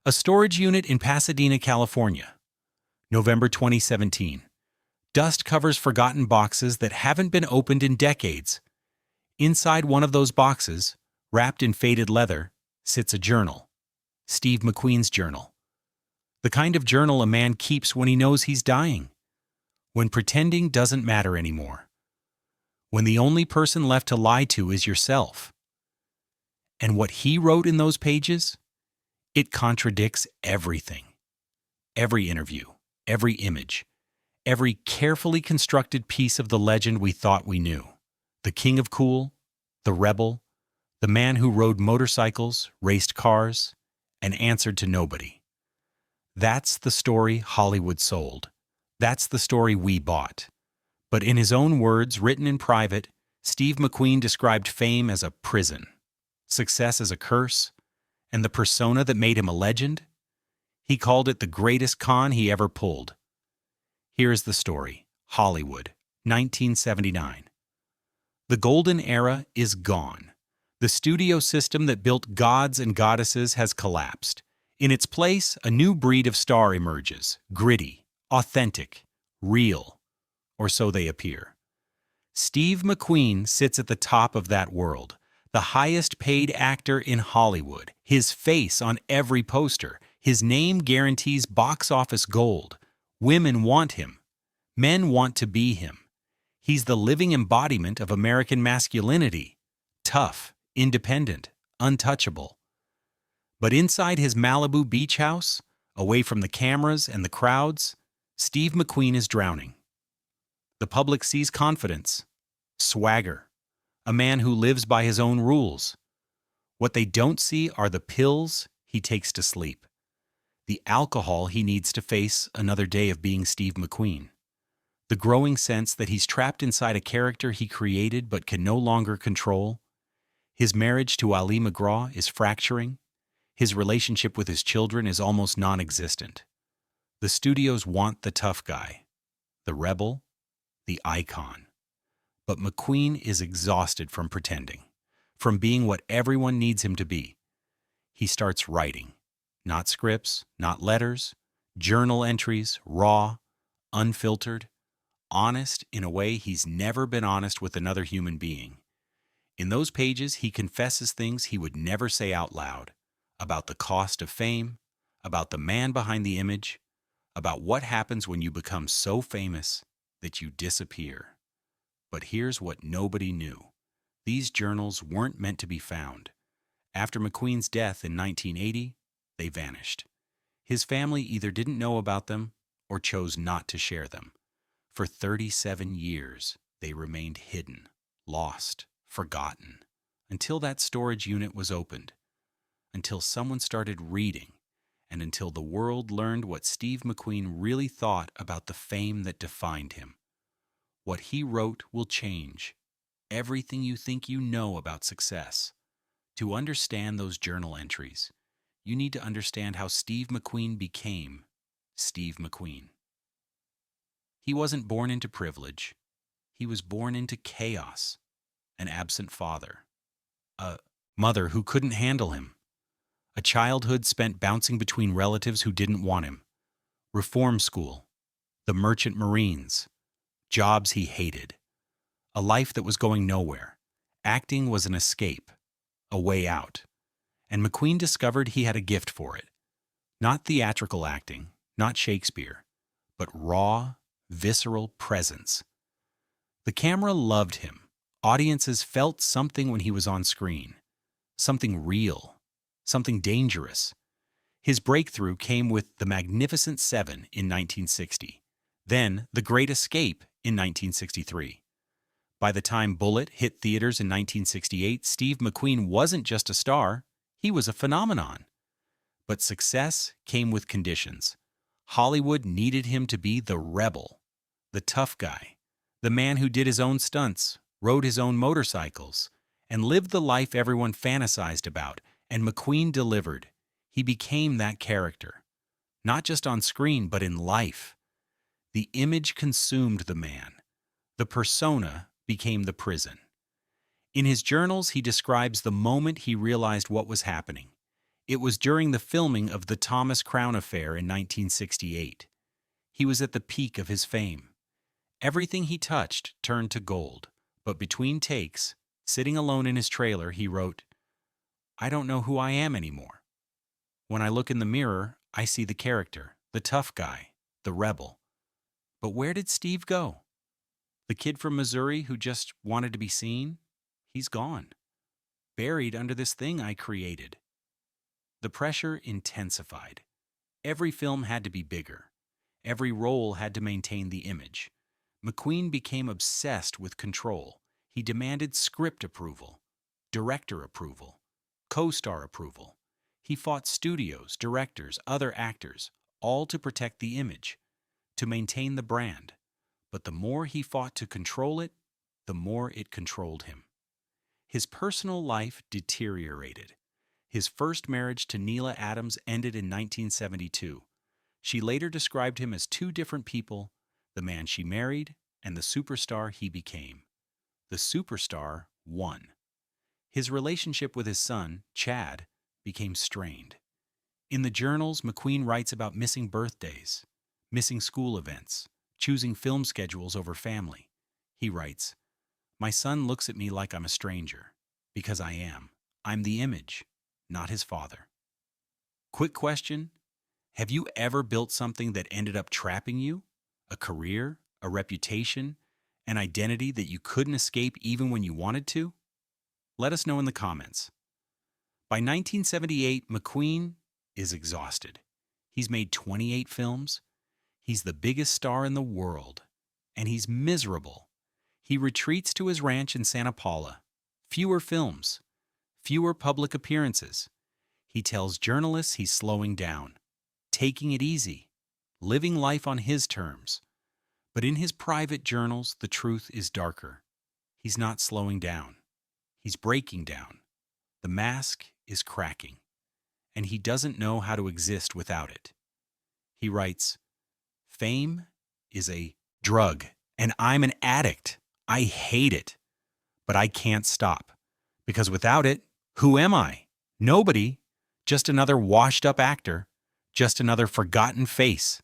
A storage unit in Pasadena, California. November 2017. Dust covers forgotten boxes that haven't been opened in decades. Inside one of those boxes, wrapped in faded leather, sits a journal. Steve McQueen's journal. The kind of journal a man keeps when he knows he's dying. When pretending doesn't matter anymore. When the only person left to lie to is yourself. And what he wrote in those pages? It contradicts everything. Every interview, every image, every carefully constructed piece of the legend we thought we knew. The king of cool, the rebel, the man who rode motorcycles, raced cars, and answered to nobody. That's the story Hollywood sold. That's the story we bought. But in his own words, written in private, Steve McQueen described fame as a prison, success as a curse, and the persona that made him a legend? He called it the greatest con he ever pulled. Here's the story. Hollywood, 1979. The golden era is gone. The studio system that built gods and goddesses has collapsed. In its place, a new breed of star emerges, gritty, authentic, real, or so they appear. Steve McQueen sits at the top of that world, the highest-paid actor in Hollywood, his face on every poster, his name guarantees box office gold. Women want him. Men want to be him. He's the living embodiment of American masculinity. Tough, independent, untouchable. But inside his Malibu beach house, away from the cameras and the crowds, Steve McQueen is drowning. The public sees confidence, swagger, a man who lives by his own rules. What they don't see are the pills he takes to sleep, the alcohol he needs to face another day of being Steve McQueen, the growing sense that he's trapped inside a character he created but can no longer control. His marriage to Ali McGraw is fracturing. His relationship with his children is almost non-existent. The studios want the tough guy, the rebel, the icon. But McQueen is exhausted from pretending, from being what everyone needs him to be. He starts writing. Not scripts, not letters, journal entries, raw, unfiltered, honest in a way he's never been honest with another human being. In those pages, he confesses things he would never say out loud, about the cost of fame, about the man behind the image, about what happens when you become so famous that you disappear. But here's what nobody knew. These journals weren't meant to be found. After McQueen's death in 1980, they vanished. His family either didn't know about them or chose not to share them. For 37 years, they remained hidden, lost, forgotten, until that storage unit was opened, until someone started reading, and until the world learned what Steve McQueen really thought about the fame that defined him. What he wrote will change everything you think you know about success. To understand those journal entries, you need to understand how Steve McQueen became Steve McQueen. He wasn't born into privilege. He was born into chaos. An absent father. A mother who couldn't handle him. A childhood spent bouncing between relatives who didn't want him. Reform school. The Merchant Marines. Jobs he hated. A life that was going nowhere. Acting was an escape, a way out. And McQueen discovered he had a gift for it. Not theatrical acting, not Shakespeare, but raw, visceral presence. The camera loved him. Audiences felt something when he was on screen. Something real, something dangerous. His breakthrough came with The Magnificent Seven in 1960. Then The Great Escape in 1963. By the time Bullet hit theaters in 1968, Steve McQueen wasn't just a star, he was a phenomenon. But success came with conditions. Hollywood needed him to be the rebel, the tough guy, the man who did his own stunts, rode his own motorcycles, and lived the life everyone fantasized about, and McQueen delivered. He became that character, not just on screen, but in life. The image consumed the man. The persona became the prison. In his journals, he describes the moment he realized what was happening. It was during the filming of The Thomas Crown Affair in 1968. He was at the peak of his fame. Everything he touched turned to gold, but between takes, sitting alone in his trailer, he wrote, "I don't know who I am anymore. When I look in the mirror, I see the character, the tough guy, the rebel. But where did Steve go? The kid from Missouri who just wanted to be seen? He's gone, buried under this thing I created." The pressure intensified. Every film had to be bigger. Every role had to maintain the image. McQueen became obsessed with control. He demanded script approval, director approval, co-star approval. He fought studios, directors, other actors, all to protect the image, to maintain the brand. But the more he fought to control it, the more it controlled him. His personal life deteriorated. His first marriage to Neela Adams ended in 1972. She later described him as two different people, the man she married and the superstar he became. The superstar won. His relationship with his son, Chad, became strained. In the journals, McQueen writes about missing birthdays, missing school events, choosing film schedules over family. He writes, "My son looks at me like I'm a stranger, because I am. I'm the image, not his father." Quick question: have you ever built something that ended up trapping you? A career, a reputation, an identity that you couldn't escape even when you wanted to? Let us know in the comments. By 1978, McQueen is exhausted. He's made 28 films. He's the biggest star in the world. And he's miserable. He retreats to his ranch in Santa Paula. Fewer films. Fewer public appearances. He tells journalists he's slowing down, taking it easy, living life on his terms. But in his private journals, the truth is darker. He's not slowing down. He's breaking down. The mask is cracking, and he doesn't know how to exist without it. He writes, "Fame is a drug, and I'm an addict. I hate it, but I can't stop. Because without it, who am I? Nobody. Just another washed-up actor. Just another forgotten face."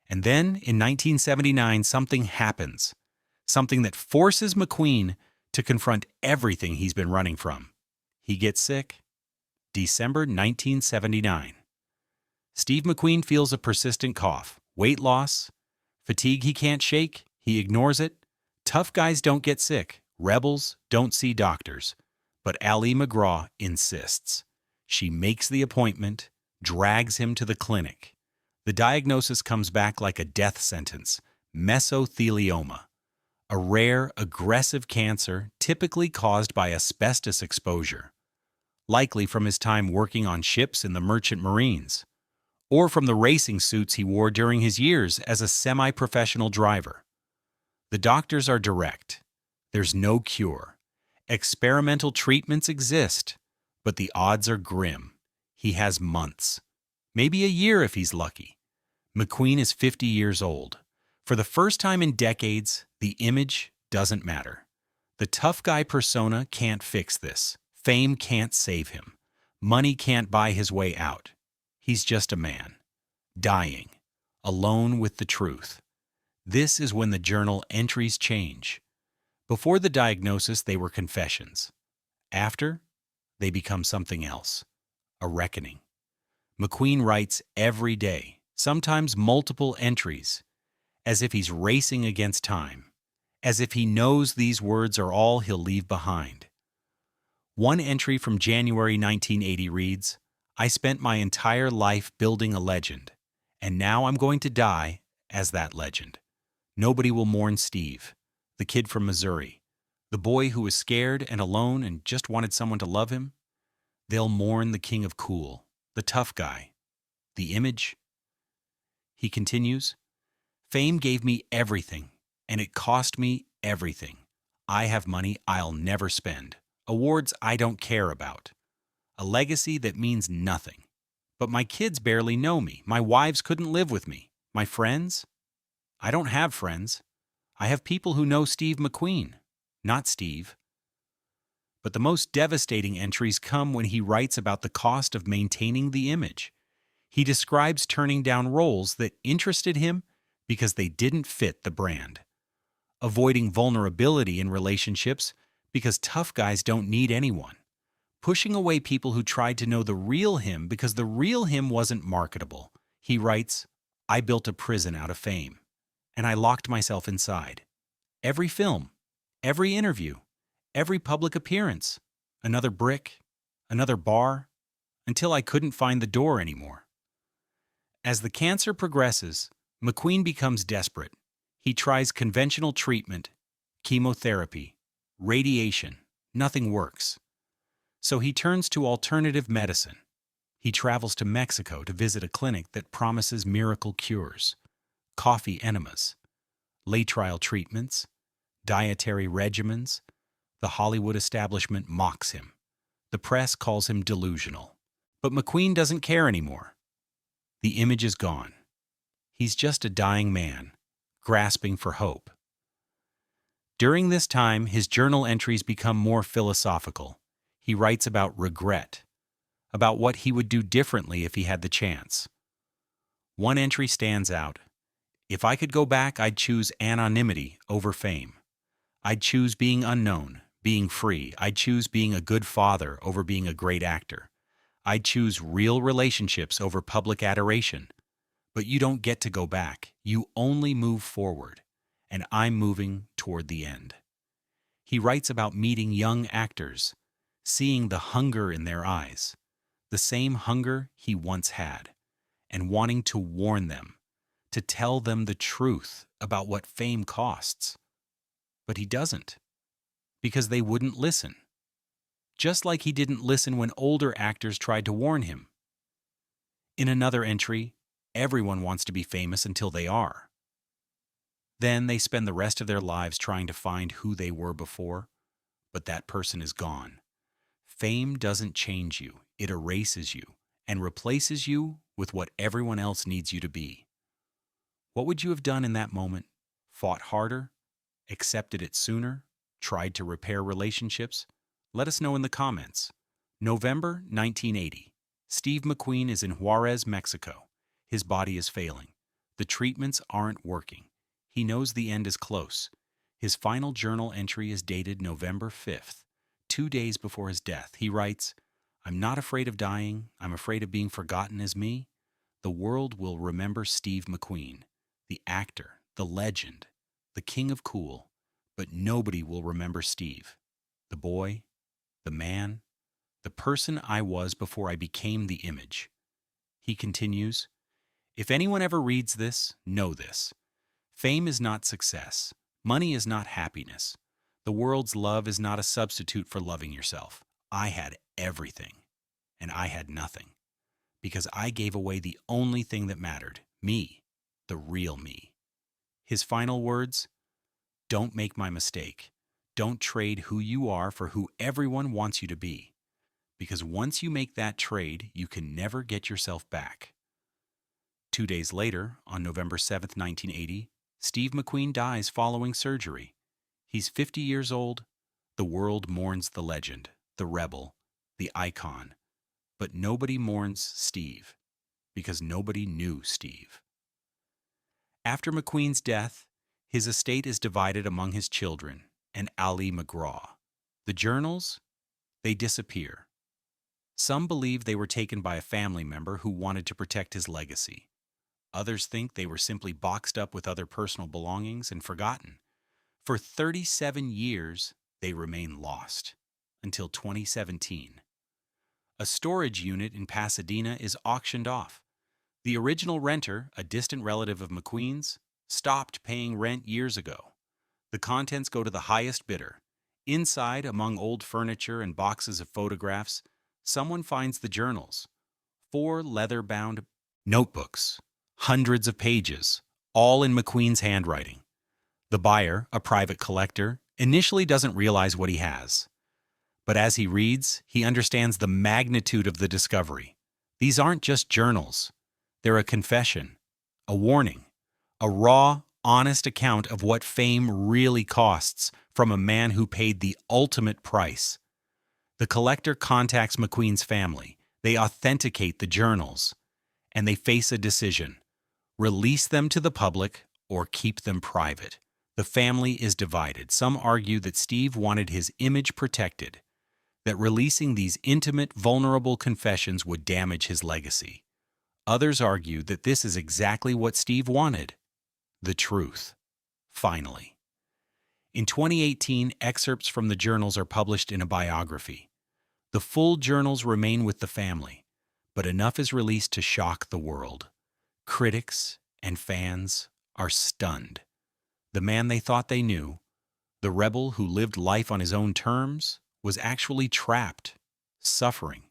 And then, in 1979, something happens. Something that forces McQueen to confront everything he's been running from. He gets sick. December 1979. Steve McQueen feels a persistent cough, weight loss, fatigue he can't shake, he ignores it. Tough guys don't get sick. Rebels don't see doctors. But Ally McGraw insists. She makes the appointment, drags him to the clinic. The diagnosis comes back like a death sentence: mesothelioma, a rare, aggressive cancer typically caused by asbestos exposure, likely from his time working on ships in the Merchant Marines, or from the racing suits he wore during his years as a semi-professional driver. The doctors are direct. There's no cure. Experimental treatments exist, but the odds are grim. He has months, maybe a year if he's lucky. McQueen is 50 years old. For the first time in decades, the image doesn't matter. The tough guy persona can't fix this. Fame can't save him. Money can't buy his way out. He's just a man, dying, alone with the truth. This is when the journal entries change. Before the diagnosis, they were confessions. After, they become something else, a reckoning. McQueen writes every day, sometimes multiple entries, as if he's racing against time, as if he knows these words are all he'll leave behind. One entry from January 1980 reads, "I spent my entire life building a legend, and now I'm going to die as that legend. Nobody will mourn Steve, the kid from Missouri, the boy who was scared and alone and just wanted someone to love him. They'll mourn the king of cool, the tough guy, the image." He continues, "Fame gave me everything, and it cost me everything. I have money I'll never spend, awards I don't care about, a legacy that means nothing. But my kids barely know me. My wives couldn't live with me. My friends? I don't have friends. I have people who know Steve McQueen, not Steve." But the most devastating entries come when he writes about the cost of maintaining the image. He describes turning down roles that interested him because they didn't fit the brand, avoiding vulnerability in relationships because tough guys don't need anyone, pushing away people who tried to know the real him because the real him wasn't marketable. He writes, "I built a prison out of fame, and I locked myself inside. Every film, every interview, every public appearance, another brick, another bar, until I couldn't find the door anymore." As the cancer progresses, McQueen becomes desperate. He tries conventional treatment, chemotherapy, radiation. Nothing works. So he turns to alternative medicine. He travels to Mexico to visit a clinic that promises miracle cures, coffee enemas, lateral treatments, dietary regimens. The Hollywood establishment mocks him. The press calls him delusional. But McQueen doesn't care anymore. The image is gone. He's just a dying man, grasping for hope. During this time, his journal entries become more philosophical. He writes about regret, about what he would do differently if he had the chance. One entry stands out. "If I could go back, I'd choose anonymity over fame. I'd choose being unknown, being free. I'd choose being a good father over being a great actor. I'd choose real relationships over public adoration. But you don't get to go back. You only move forward. And I'm moving toward the end." He writes about meeting young actors, seeing the hunger in their eyes, the same hunger he once had, and wanting to warn them, to tell them the truth about what fame costs. But he doesn't, because they wouldn't listen. Just like he didn't listen when older actors tried to warn him. In another entry, everyone wants to be famous until they are. Then they spend the rest of their lives trying to find who they were before, but that person is gone. Fame doesn't change you, it erases you and replaces you with what everyone else needs you to be. What would you have done in that moment? Fought harder? Accepted it sooner? Tried to repair relationships? Let us know in the comments. November 1980. Steve McQueen is in Juarez, Mexico. His body is failing. The treatments aren't working. He knows the end is close. His final journal entry is dated November 5th, 2 days before his death. He writes, "I'm not afraid of dying. I'm afraid of being forgotten as me. The world will remember Steve McQueen, the actor, the legend, the king of cool, but nobody will remember Steve, the boy, the man, the person I was before I became the image." He continues, "If anyone ever reads this, know this. Fame is not success. Money is not happiness. The world's love is not a substitute for loving yourself. I had everything, and I had nothing, because I gave away the only thing that mattered, me, the real me." His final words, "Don't make my mistake. Don't trade who you are for who everyone wants you to be, because once you make that trade, you can never get yourself back." 2 days later, on November 7th, 1980, Steve McQueen dies following surgery. He's 50 years old. The world mourns the legend, the rebel, the icon. But nobody mourns Steve, because nobody knew Steve. After McQueen's death, his estate is divided among his children and Ali McGraw. The journals, they disappear. Some believe they were taken by a family member who wanted to protect his legacy. Others think they were simply boxed up with other personal belongings and forgotten. For 37 years, they remain lost, until 2017. A storage unit in Pasadena is auctioned off. The original renter, a distant relative of McQueen's, stopped paying rent years ago. The contents go to the highest bidder. Inside, among old furniture and boxes of photographs, someone finds the journals. 4 leather-bound notebooks, hundreds of pages, all in McQueen's handwriting. The buyer, a private collector, initially doesn't realize what he has. But as he reads, he understands the magnitude of the discovery. These aren't just journals. They're a confession, a warning, a raw, honest account of what fame really costs from a man who paid the ultimate price. The collector contacts McQueen's family. They authenticate the journals, and they face a decision: release them to the public or keep them private. The family is divided. Some argue that Steve wanted his image protected, that releasing these intimate, vulnerable confessions would damage his legacy. Others argue that this is exactly what Steve wanted: the truth. Finally, in 2018, excerpts from the journals are published in a biography. The full journals remain with the family, but enough is released to shock the world. Critics and fans are stunned. The man they thought they knew, the rebel who lived life on his own terms, was actually trapped, suffering,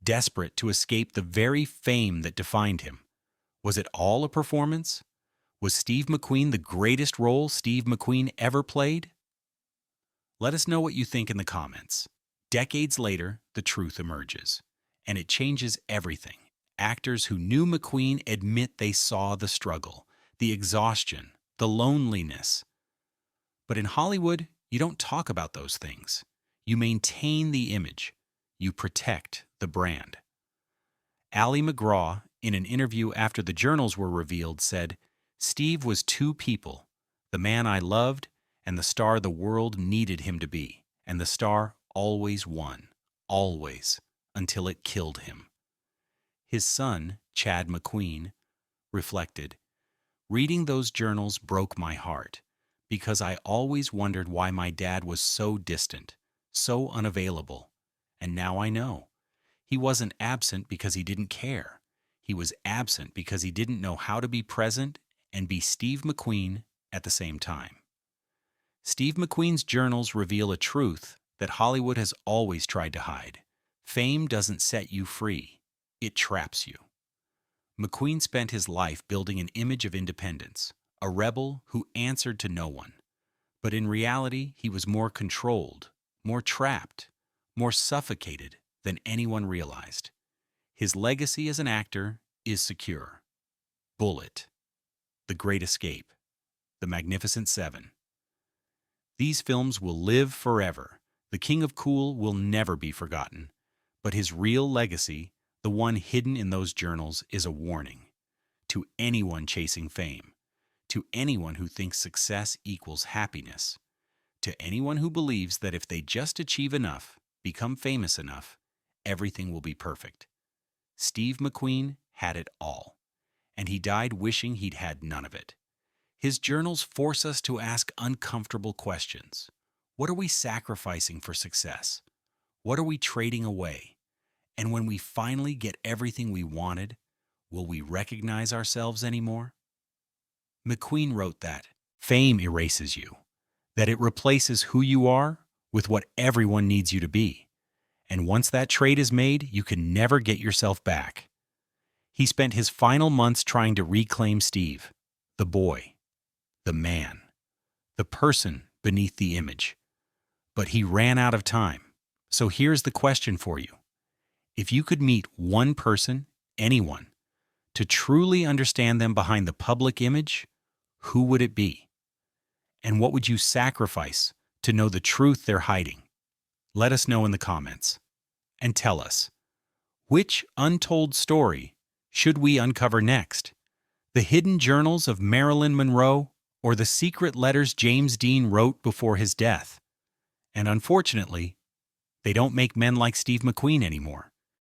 desperate to escape the very fame that defined him. Was it all a performance? Was Steve McQueen the greatest role Steve McQueen ever played? Let us know what you think in the comments. Decades later, the truth emerges, and it changes everything. Actors who knew McQueen admit they saw the struggle, the exhaustion, the loneliness. But in Hollywood, you don't talk about those things. You maintain the image. You protect the brand. Ali MacGraw, in an interview after the journals were revealed, said, "Steve was two people, the man I loved and the star the world needed him to be. And the star always won, always, until it killed him." His son, Chad McQueen, reflected, "Reading those journals broke my heart, because I always wondered why my dad was so distant, so unavailable. And now I know. He wasn't absent because he didn't care. He was absent because he didn't know how to be present and be Steve McQueen at the same time." Steve McQueen's journals reveal a truth that Hollywood has always tried to hide. Fame doesn't set you free. It traps you. McQueen spent his life building an image of independence, a rebel who answered to no one. But in reality, he was more controlled, more trapped, more suffocated than anyone realized. His legacy as an actor is secure. Bullet, The Great Escape, The Magnificent Seven. These films will live forever. The King of Cool will never be forgotten. But his real legacy, the one hidden in those journals, is a warning to anyone chasing fame, to anyone who thinks success equals happiness, to anyone who believes that if they just achieve enough, become famous enough, everything will be perfect. Steve McQueen had it all, and he died wishing he'd had none of it. His journals force us to ask uncomfortable questions. What are we sacrificing for success? What are we trading away? And when we finally get everything we wanted, will we recognize ourselves anymore? McQueen wrote that fame erases you, that it replaces who you are with what everyone needs you to be. And once that trade is made, you can never get yourself back. He spent his final months trying to reclaim Steve, the boy, the man, the person beneath the image. But he ran out of time. So here's the question for you. If you could meet one person, anyone, to truly understand them behind the public image, who would it be? And what would you sacrifice to know the truth they're hiding? Let us know in the comments. And tell us, which untold story should we uncover next? The hidden journals of Marilyn Monroe or the secret letters James Dean wrote before his death? And unfortunately, they don't make men like Steve McQueen anymore.